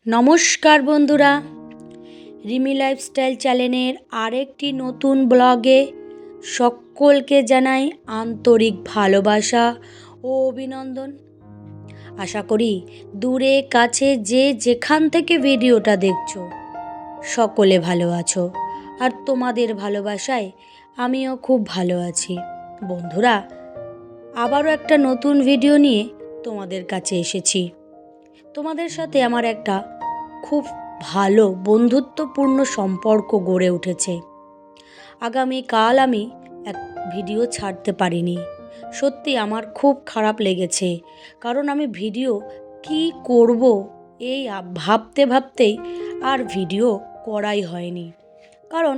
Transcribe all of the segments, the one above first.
নমস্কার বন্ধুরা, রিমি লাইফস্টাইল চ্যানেলের আরেকটি নতুন ব্লগে সকলকে জানাই আন্তরিক ভালোবাসা ও অভিনন্দন। আশা করি দূরে কাছে যে যেখান থেকে ভিডিওটা দেখছো সকলে ভালো আছো, আর তোমাদের ভালোবাসায় আমিও খুব ভালো আছি। বন্ধুরা, আবারও একটা নতুন ভিডিও নিয়ে তোমাদের কাছে এসেছি। তোমাদের সাথে আমার একটা খুব ভালো বন্ধুত্বপূর্ণ সম্পর্ক গড়ে উঠেছে। আগামীকাল আমি এক ভিডিও ছাড়তে পারিনি, সত্যি আমার খুব খারাপ লেগেছে। কারণ আমি ভিডিও কি করব এই ভাবতে ভাবতেই আর ভিডিও করাই হয়নি। কারণ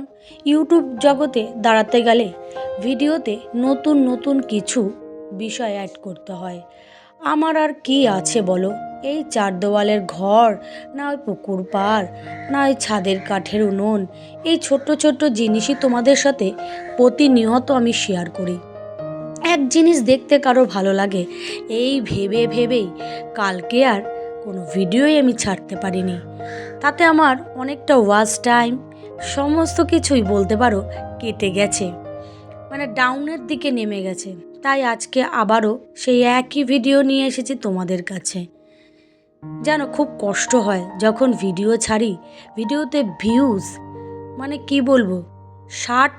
ইউটিউব জগতে দাঁড়াতে গেলে ভিডিওতে নতুন নতুন কিছু বিষয় অ্যাড করতে হয়। আমার আর কি আছে বলো, এই চার দেওয়ালের ঘর, না ওই পুকুর পাড়, না ওই ছাদের কাঠের উনুন, এই ছোট্ট ছোট্ট জিনিসই তোমাদের সাথে প্রতিনিয়ত আমি শেয়ার করি। এক জিনিস দেখতে কারো ভালো লাগে এই ভেবে ভেবেই কালকে আর কোনো ভিডিওই আমি ছাড়তে পারিনি। তাতে আমার অনেকটা ওয়াচ টাইম সমস্ত কিছুই বলতে পারো কেটে গেছে, মানে ডাউনের দিকে নেমে গেছে। তাই আজকে আবারও সেই একই ভিডিও নিয়ে এসেছি তোমাদের কাছে। জানো, খুব কষ্ট হয় যখন ভিডিও ছাড়ি, ভিডিওতে ভিউজ মানে কি বলবো 60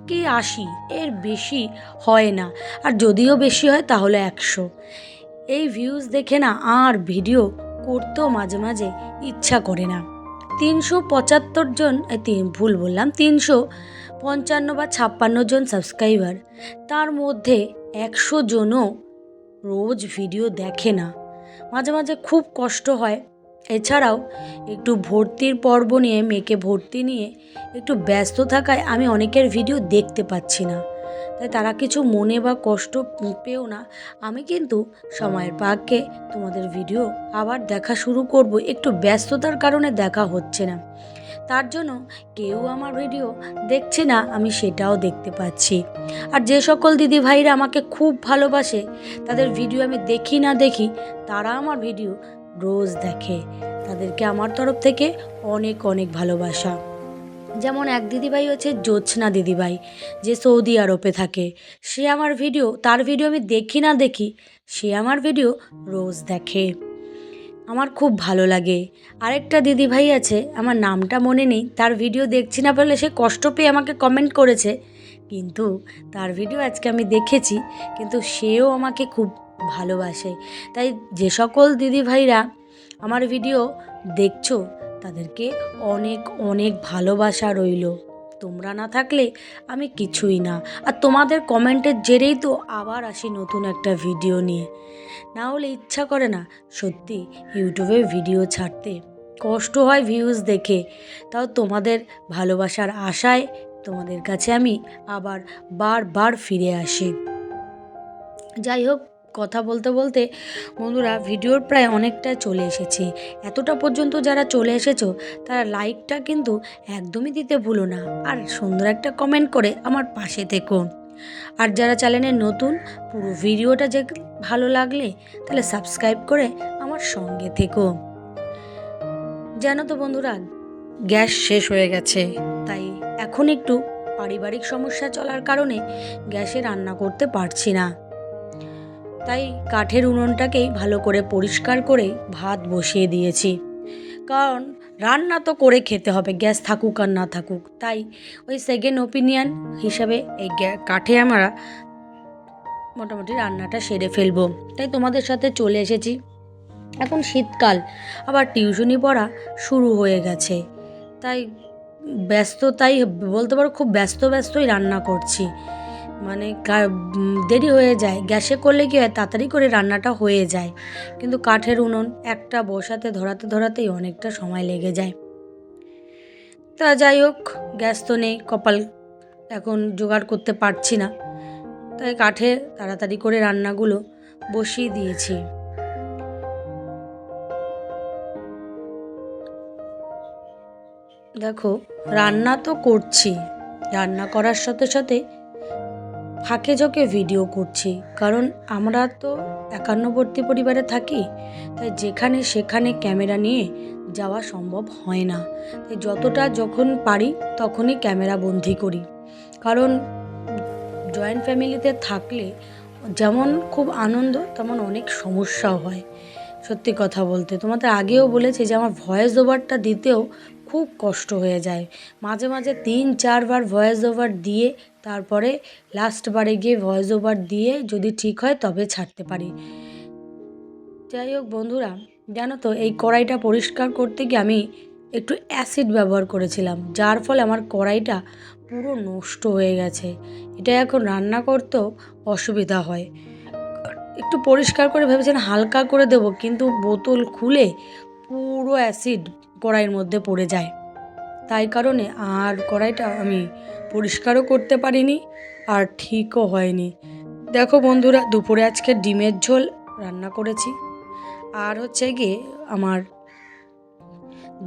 কি 80, এর বেশি হয় না। আর যদিও বেশি হয় তাহলে 100। এই ভিউজ দেখে না আর ভিডিও করতেও মাঝে মাঝে ইচ্ছা করে না। 375 জন, ভুল বললাম, 355 বা 56 জন সাবস্ক্রাইবার, তার মধ্যে 100 জনও রোজ ভিডিও দেখে না। মাঝে মাঝে খুব কষ্ট হয়। এছাড়াও একটু ভর্তির পর্ব নিয়ে, মেয়েকে ভর্তি নিয়ে একটু ব্যস্ত থাকায় আমি অনেকের ভিডিও দেখতে পাচ্ছি না। তাই তারা কিছু মনে বা কষ্ট পেও না। আমি কিন্তু সময়ের পাকে তোমাদের ভিডিও আবার দেখা শুরু করব। একটু ব্যস্ততার কারণে দেখা হচ্ছে না, তার জন্য কেউ আমার ভিডিও দেখছে না, আমি সেটাও দেখতে পাচ্ছি। আর যে সকল দিদি ভাইরা আমাকে খুব ভালোবাসে, তাদের ভিডিও আমি দেখি না দেখি, তারা আমার ভিডিও রোজ দেখে। তাদেরকে আমার তরফ থেকে অনেক অনেক ভালোবাসা। যেমন এক দিদিভাই হচ্ছে জ্যোৎস্না দিদিভাই, যে সৌদি আরবে থাকে। সে আমার ভিডিও, তার ভিডিও আমি দেখি না দেখি, সে আমার ভিডিও রোজ দেখে। আমার খুব ভালো লাগে। আরেকটা দিদিভাই আছে, আমার নামটা মনে নেই, তার ভিডিও দেখছি না বলে সে কষ্ট পেয়ে আমাকে কমেন্ট করেছে, কিন্তু তার ভিডিও আজকে আমি দেখেছি, কিন্তু সেও আমাকে খুব ভালোবাসে। তাই যে সকল দিদিভাইরা আমার ভিডিও দেখছো, তাদেরকে অনেক অনেক ভালোবাসা রইল। তোমরা না থাকলে আমি কিছুই না। আর তোমাদের কমেন্টের জেরেই তো আবার আসি নতুন একটা ভিডিও নিয়ে। না হলে ইচ্ছা করে না সত্যি ইউটিউবে ভিডিও ছাড়তে, কষ্ট হয় ভিউজ দেখে। তাও তোমাদের ভালোবাসার আশায় তোমাদের কাছে আমি আবার বারবার ফিরে আসি। যাই হোক, কথা বলতে বলতে বন্ধুরা ভিডিওর প্রায় অনেকটা চলে এসেছি। এতটা পর্যন্ত যারা চলে এসেছো, তারা লাইকটা কিন্তু একদমই দিতে ভুলো না, আর সুন্দর একটা কমেন্ট করে আমার পাশে থেকো। আর যারা চ্যানেলে নতুন, পুরো ভিডিওটা যে ভালো লাগলে তাহলে সাবস্ক্রাইব করে আমার সঙ্গে থেকো। জানো তো বন্ধুরা, গ্যাস শেষ হয়ে গেছে, তাই এখন একটু পারিবারিক সমস্যা চলার কারণে গ্যাসে রান্না করতে পারছি না। তাই কাঠের উনুনটাকেই ভালো করে পরিষ্কার করে ভাত বসিয়ে দিয়েছি। কারণ রান্না তো করে খেতে হবে, গ্যাস থাকুক আর না থাকুক। তাই ওই সেকেন্ড ওপিনিয়ন হিসাবে এই কাঠে আমরা মোটামুটি রান্নাটা সেরে ফেলবো। তাই তোমাদের সাথে চলে এসেছি। এখন শীতকাল, আবার টিউশনি পড়া শুরু হয়ে গেছে, তাই ব্যস্ততাই বলতে পারো, খুব ব্যস্তই রান্না করছি। মানে দেরি হয়ে যায়। গ্যাসে করলে কী হয়, তাড়াতাড়ি করে রান্নাটা হয়ে যায়, কিন্তু কাঠের উনুন একটা বসাতে ধরাতেই অনেকটা সময় লেগে যায়। তা যাই হোক, গ্যাস তো নেই, কপাল এখন জোগাড় করতে পারছি না, তাই কাঠে তাড়াতাড়ি করে রান্নাগুলো বসিয়ে দিয়েছি। দেখো, রান্না তো করছি, রান্না করার সাথে সাথে ফাঁকে ঝোঁকে ভিডিও করছি, কারণ আমরা তো একান্নবর্তী পরিবারে থাকি, তাই যেখানে সেখানে ক্যামেরা নিয়ে যাওয়া সম্ভব হয় না। তাই যতটা যখন পারি তখনই ক্যামেরা বন্দি করি, কারণ জয়েন্ট ফ্যামিলিতে থাকলে যেমন খুব আনন্দ তেমন অনেক সমস্যাও হয়। সত্যি কথা বলতে তোমাদের আগেও বলেছি যে আমার ভয়েস ওভারটা দিতেও খুব কষ্ট হয়ে যায়। মাঝে মাঝে 3-4 বার ভয়েস ওভার দিয়ে তারপরে লাস্ট বারে গিয়ে ভয়েস ওভার দিয়ে যদি ঠিক হয় তবে ছাড়তে পারি। যাই হোক বন্ধুরা, জানো তো এই কড়াইটা পরিষ্কার করতে গিয়ে আমি একটু অ্যাসিড ব্যবহার করেছিলাম, যার ফলে আমার কড়াইটা পুরো নষ্ট হয়ে গেছে। এটা এখন রান্না করতেও অসুবিধা হয়। একটু পরিষ্কার করে ভেবেছিলাম হালকা করে দেবো, কিন্তু বোতল খুলে পুরো অ্যাসিড কড়াইয়ের মধ্যে পড়ে যায়। তাই কারণে আর কড়াইটা আমি পরিষ্কারও করতে পারিনি, আর ঠিকও হয়নি। দেখো বন্ধুরা, দুপুরে আজকে ডিমের ঝোল রান্না করেছি, আর হচ্ছে গিয়ে আমার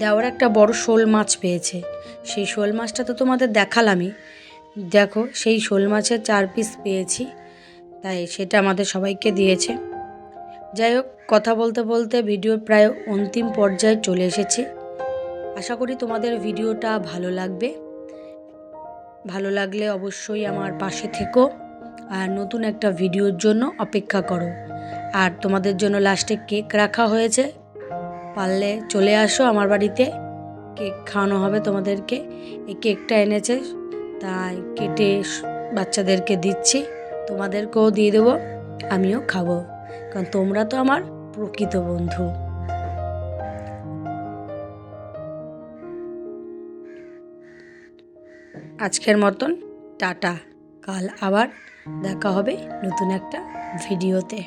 দেওয়ার একটা বড় শোল মাছ পেয়েছে। সেই শোল মাছটা তো তোমাদের দেখালামই। দেখো সেই শোল মাছের 4 পিস পেয়েছি, তাই সেটা আমাদের সবাইকে দিয়েছে। যাই হোক, কথা বলতে বলতে ভিডিওর প্রায় অন্তিম পর্যায়ে চলে এসেছি। আশা করি তোমাদের ভিডিওটা ভালো লাগবে। ভালো লাগলে অবশ্যই আমার পাশে থেকো, আর নতুন একটা ভিডিওর জন্য অপেক্ষা করো। আর তোমাদের জন্য লাস্টে কেক রাখা হয়েছে, পারলে চলে আসো আমার বাড়িতে, কেক খাওয়ানো হবে তোমাদেরকে। এই কেকটা এনেছে, তাই কেটে বাচ্চাদেরকে দিচ্ছি, তোমাদেরকেও দিয়ে দেবো, আমিও খাবো, কারণ তোমরা তো আমার প্রকৃত বন্ধু। আজকের মতন টাটা, কাল আবার দেখা হবে নতুন একটা ভিডিওতে।